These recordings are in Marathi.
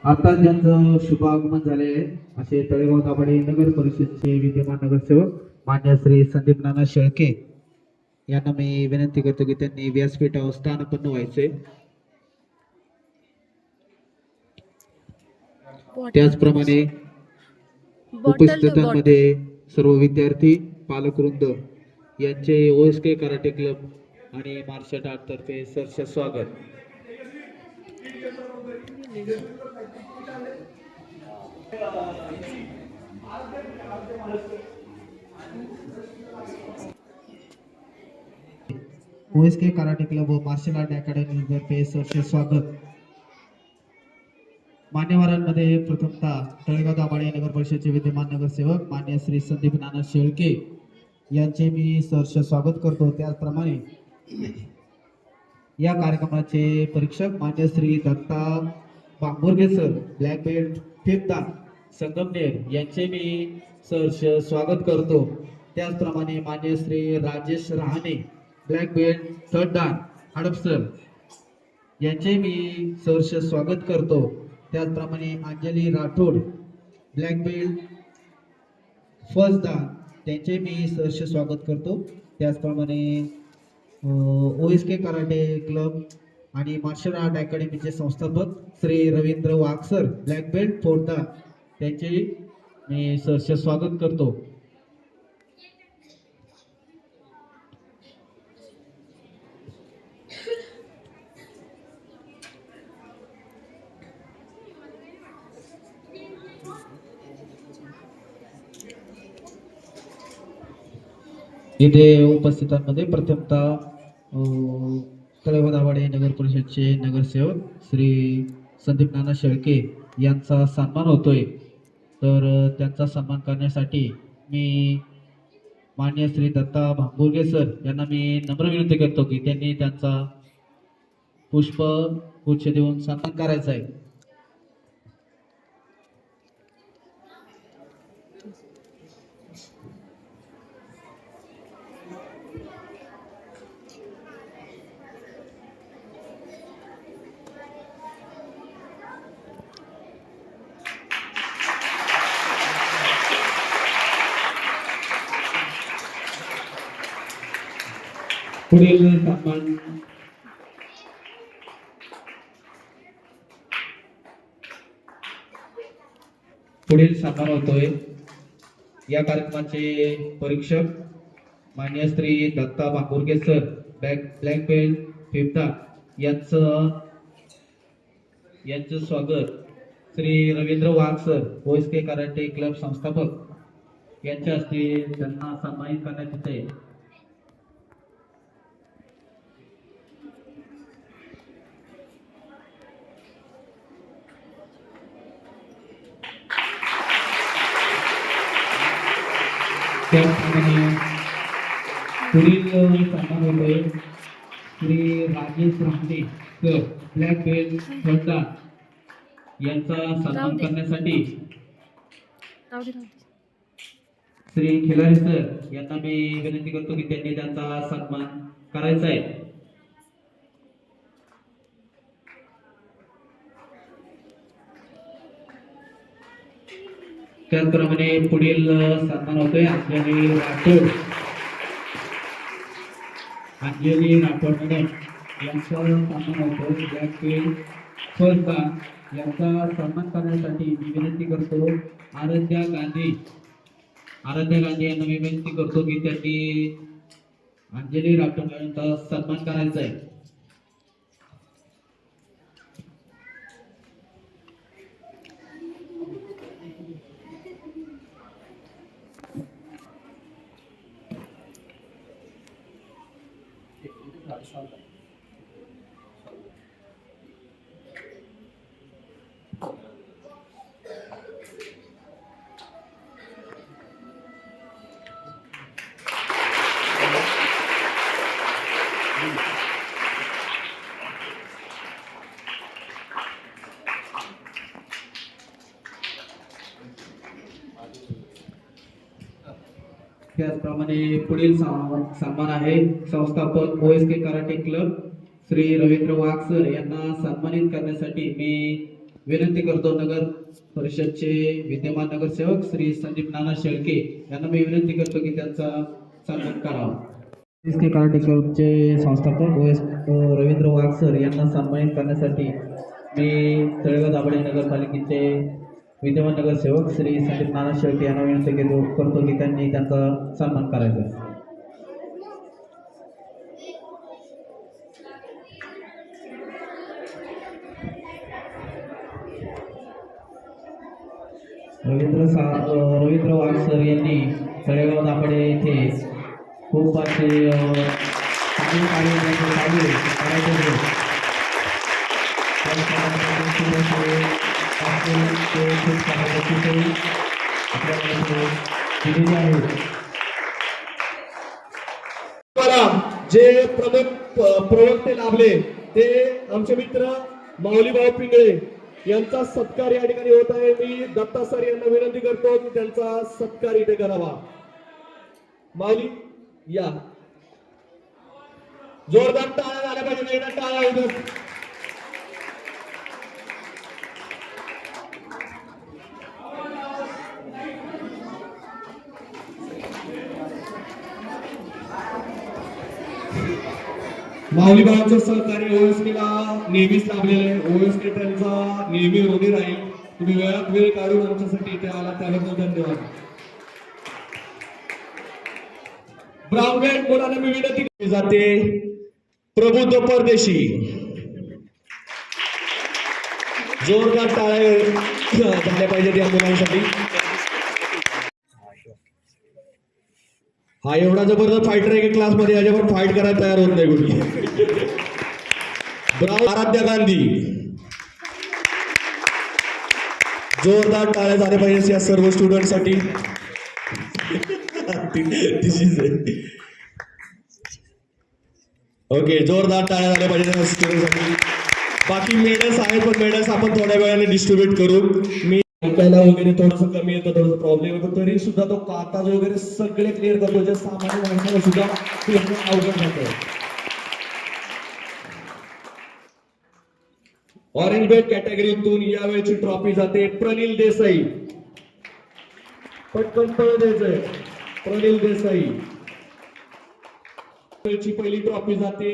आता ज्यांचं शुभ आगमन झाले असे तळेगाव दाभाडे नगर परिषदचे विद्यमान नगरसेवक मान्य श्री संदीप नाना शेळके यांना मी विनंती करतो की त्यांनी व्यासपीठावर स्थानापन्न व्हायचे. त्याचप्रमाणे उपस्थितांमध्ये सर्व विद्यार्थी पालकवृंद यांचे ओएसके कराटे क्लब आणि मार्शल आर्ट तर्फे सहर्ष स्वागत. ओएसके कराटे क्लब व मार्शल आर्ट अकॅडमी तर्फे सहर्ष स्वागत. मान्यवरांमध्ये प्रथमतः तळेगाव दाभाडे नगर परिषदेचे विद्यमान नगरसेवक मान्य श्री संदीप नाना शेळके यांचे मी सहर्ष स्वागत करतो. त्याचप्रमाणे या कार्यक्रमाचे परीक्षक मान्य Shri Datta Bamburge sir black belt 5th dan Sangamner यांचे मी सहर्ष स्वागत करतो. त्याचप्रमाणे मान्य Shri Rajesh Rahane black belt 3rd दान हडपसर यांचे मी सहर्ष स्वागत करतो. त्याचप्रमाणे Anjali Rathod black belt 1st दान त्यांचे मी सहर्ष स्वागत करतो. त्याचप्रमाणे ओएसके कराटे क्लब आणि मार्शल आर्ट अकॅडमीचे संस्थापक Shri Ravindra Wagh sir black belt 4th दान त्यांचे मी सहर्ष स्वागत करतो. इथे उपस्थितांमध्ये प्रथमतः तळेगाव दाभाडे नगर परिषदचे नगरसेवक श्री संदीप नाना शेळके यांचा सन्मान होतोय. तर त्यांचा सन्मान करण्यासाठी मी मान्य श्री दत्ता भांबुर्गे सर यांना मी नम्र विनंती करतो की त्यांनी त्यांचा पुष्प गुच्छ देऊन सन्मान करायचा आहे. पुढील सन्मान होतोय. या कार्यक्रमाचे परीक्षक मान्य Shri Datta Bamburge sir black belt 5th dan यांचं स्वागत Shri Ravindra Wagh sir OSK karate club संस्थापक यांच्या हस्ते त्यांना सन्मानित करण्यात येते. पुढील सन्मान होतोय Shri Rajesh Rahane sir black belt 3rd दान यांचा सन्मान करण्यासाठी श्री खिलारी सर यांना मी विनंती करतो की त्यांनी त्यांचा सन्मान करायचा आहे. त्याचप्रमाणे पुढील सन्मान होतोय अंजली राठोड यांचा सन्मान होतोय ब्लॅक बेल्ट 1st दान यांचा सन्मान करण्यासाठी मी विनंती करतो आराध्या गांधी यांना मी विनंती करतो की त्यांनी अंजली राठोड यांचा सन्मान करायचा आहे. त्याचप्रमाणे पुढील सन्मान आहे संस्थापक OSK karate club Shri Ravindra Wagh sir यांना सन्मानित करण्यासाठी मी विनंती करतो. नगर परिषदचे विद्यमान नगरसेवक श्री संदीप नाना शेळके यांना मी विनंती करतो की त्यांचा सन्मान करावा. एसके कराटे क्लबचे संस्थापक रवींद्र वाघ सर यांना सन्मानित करण्यासाठी मी तळेगाव दाभाडे नगरपालिकेचे विद्यमान नगरसेवक श्री संदीप नाना शेळके यांना विनंती करतो की त्यांनी त्यांचा सन्मान करायचा. रवींद्र वाघ सर यांनी तळेगाव दाभाडे येथे खूप असे चांगले कार्य चालू करायचे. जे प्रवक्ते लाभले ते आमचे मित्र माऊलीभाऊ पिंगळे यांचा सत्कार या ठिकाणी होत आहे. मी दत्ता सर यांना विनंती करतो की त्यांचा सत्कार इथे करावा. माऊली या, जोरदार टाळ्या झाल्या पाहिजे. एकदा टाळ्या होत. माऊलीबाबांचं सहकार्य ओएसकेला नेहमीच लाभलेलं आहे. ओएसके त्यांचा नेहमी ऋणी राहील. तुम्ही वेळात वेळ काढून आमच्यासाठी इथे आला त्याबद्दल धन्यवाद. ब्राउन बेल्ट मुलांना मी विनंती केली जाते. प्रबुद्ध परदेशी, जोरदार टाळ्या झाल्या पाहिजेत या मुलांसाठी. हा एवढा जबरदस्त फायटर आहे की क्लासमध्ये याच्यावर फाईट करायला तयार होत नाही कुठली. ब्राउन आराध्या गांधी, जोरदार टाळ्या झाल्या पाहिजे या सर्व स्टुडंटसाठी. ओके, जोरदार टाळ्या झाल्या पाहिजे स्टुडंटसाठी. बाकी मेडल्स आहेत पण मेडल्स आपण थोड्या वेळाने डिस्ट्रीब्यूट करू. मी ऐकायला वगैरे थोडंसं कमी येतं, थोडंसं प्रॉब्लेम येतो, तरी सुद्धा तो काताज वगैरे सगळे क्लिअर करतो. जे सामान्य माणसाला सुद्धा अवघड जातं. ऑरेंज बेल्ट कॅटेगरीतून यावेळची ट्रॉफी जाते प्रनिल देसाई. पटकन पळ द्यायचंय. प्रनिल देसाई पहिली ट्रॉफी जाते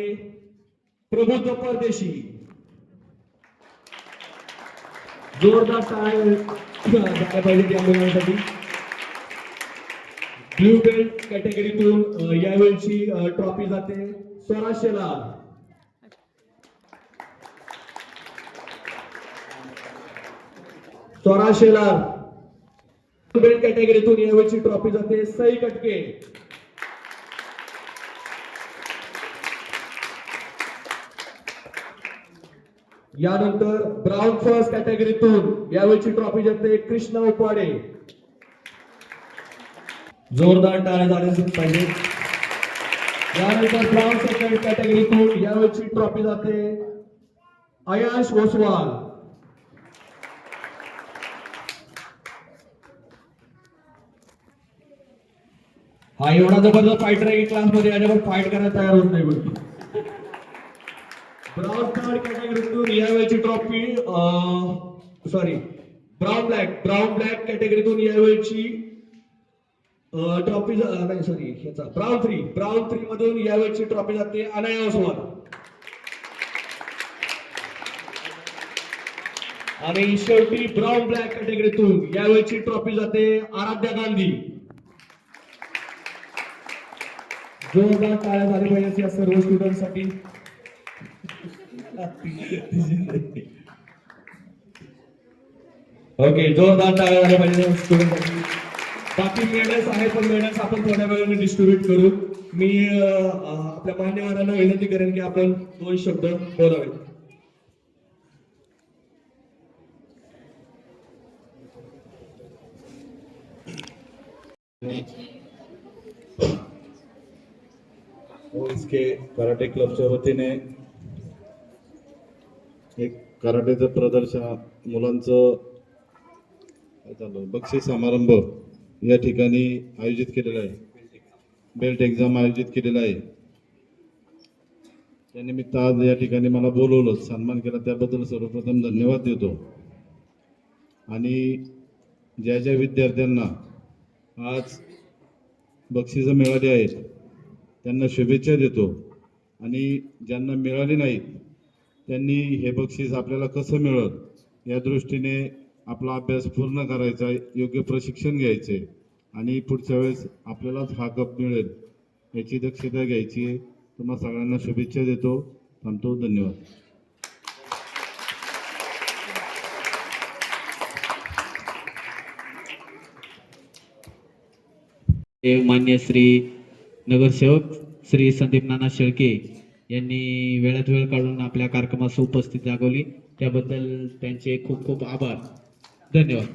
प्रबुद्ध परदेशी. जोरदार टाळ्या झाल्या पाहिजे या मुलांसाठी. ब्लू बेल्ट कॅटेगरीतून यावेळची ट्रॉफी जाते स्वराज शेलार. स्वराज शेलार. ब्लू बेल्ट कॅटेगरीतून यावेळची ट्रॉफी जाते सई कटके. यानंतर ब्राउन फर्स्ट कॅटेगरीतून यावेळची ट्रॉफी जाते कृष्णा उपाडे. जोरदार टाळ्या झाल्या पाहिजे. यानंतर ब्राउन सेकंड कॅटेगरीतून यावेळची ट्रॉफी जाते अयाश ओसवाल. हा एवढा जबरदस्त फायटर आहे की क्लासमध्ये याच्यावर फाईट करायला तयार होत नाही. ब्राउन थर्ड कॅटेगरीतून यावेळची ट्रॉफी ब्राउन ब्लॅक कॅटेगरीतून यावेळची ट्रॉफी नाही ह्याचा ब्राउन थ्री मधून यावेळची ट्रॉफी जाते अनया ओसवाल. आणि शेवटी ब्राउन ब्लॅक कॅटेगरीतून यावेळची ट्रॉफी जाते आराध्या गांधी. जोरदार टाळ्या झाल्या पाहिजे या सर्व स्टुडंटसाठी. ओके, जोरदार टाळ्या झाल्या पाहिजे स्टुडंटसाठी. बाकी मेडल्स आहेत पण मेडल्स आपण थोड्या वेळाने डिस्ट्रीब्यूट करू. मी आपल्या मान्यवरांना विनंती करेन की आपण 2 शब्द बोलावेत. ओएसके कराटे क्लबच्या वतीने एक कराटेचं प्रदर्शन मुलांचं बक्षीस समारंभ या ठिकाणी आयोजित केलेला आहे. बेल्ट एक्झाम आयोजित केलेला आहे. त्यानिमित्त आज या ठिकाणी मला बोलवलं, सन्मान केला, त्याबद्दल सर्वप्रथम धन्यवाद देतो. आणि ज्या ज्या विद्यार्थ्यांना आज बक्षिसं मिळाली आहेत त्यांना शुभेच्छा देतो. आणि ज्यांना मिळाली नाहीत त्यांनी हे बक्षीस आपल्याला कसं मिळेल या दृष्टीने आपला अभ्यास पूर्ण करायचा आहे, योग्य प्रशिक्षण घ्यायचे आणि पुढच्या वेळेस आपल्यालाच हा कप मिळेल याची दक्षता घ्यायची आहे. तुम्हाला सगळ्यांना शुभेच्छा देतो. थांबतो. धन्यवाद. मान्य श्री नगरसेवक श्री संदीप नाना शेळके यांनी वेळात वेळ काढून आपल्या कार्यक्रमास उपस्थित दाखवली त्याबद्दल त्यांचे खूप खूप आभार. धन्यवाद.